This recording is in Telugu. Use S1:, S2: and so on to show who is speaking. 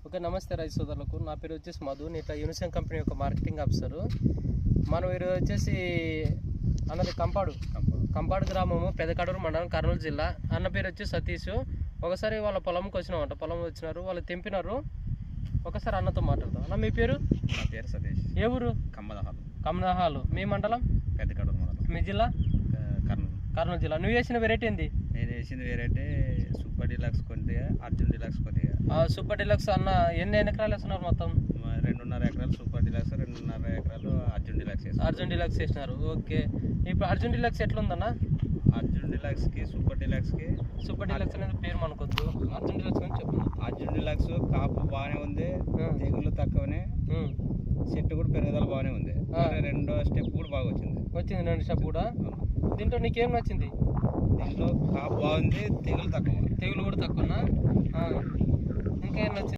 S1: ఓకే, నమస్తే రైతు సోదరులకు. నా పేరు వచ్చేసి మధు. నేను ఇట్లా యూనిసెన్ కంపెనీ యొక్క మార్కెటింగ్ ఆఫీసరు. మనం ఈరోజు వచ్చేసి అన్నది కంపాడు గ్రామము, పెదకడూరు మండలం, కర్నూలు జిల్లా. అన్న పేరు వచ్చి సతీష్. ఒకసారి వాళ్ళ పొలంకి వచ్చినామంట. పొలం వచ్చినారు, వాళ్ళు తెంపినారు. ఒకసారి అన్నతో మాట్లాడదాం. అన్న మీ పేరు?
S2: నా పేరు సతీష్.
S1: ఏ ఊరు? కమ్మదహాలు. మీ మండలం?
S2: పెదకడూరు మండలం.
S1: మీ జిల్లా?
S2: కర్నూలు
S1: జిల్లా. నువ్వు వేసిన వెరైటీ ఏంది?
S2: నేను వేసింది వేరైతే సూపర్ డిలక్స్ కొద్దిగా, అర్జున్ డిలక్స్ కొద్దిగా.
S1: సూపర్ డిలక్స్ అన్న ఎన్ని ఎకరాలు వేస్తున్నారు మొత్తం?
S2: 2.5 ఎకరాలు సూపర్ డిలక్స్, 2.5 ఎకరాలు అర్జున్ డిలక్స్
S1: వేసినారు. ఓకే, ఇప్పుడు అర్జున్ డిలక్స్ ఎట్లుందన్న?
S2: అర్జున్ డిలక్స్కి సూపర్ డిలక్స్
S1: అనేది పేరు మనకొద్దు. అర్జున్ డిలక్స్ అని చెప్పు.
S2: అర్జున్ డిలక్స్ కాపు బాగానే ఉంది, తెగులు తక్కువనే, చెట్టు కూడా పెరుగుదల బాగానే ఉంది. రెండో స్టెప్ కూడా బాగా వచ్చింది.
S1: రెండో స్టెప్ కూడా. దీంట్లో నీకేం నచ్చింది?
S2: దీంట్లో కాపు బాగుంది, తెగులు కూడా తక్కువ.
S1: ఇంకా ఏం నచ్చింది?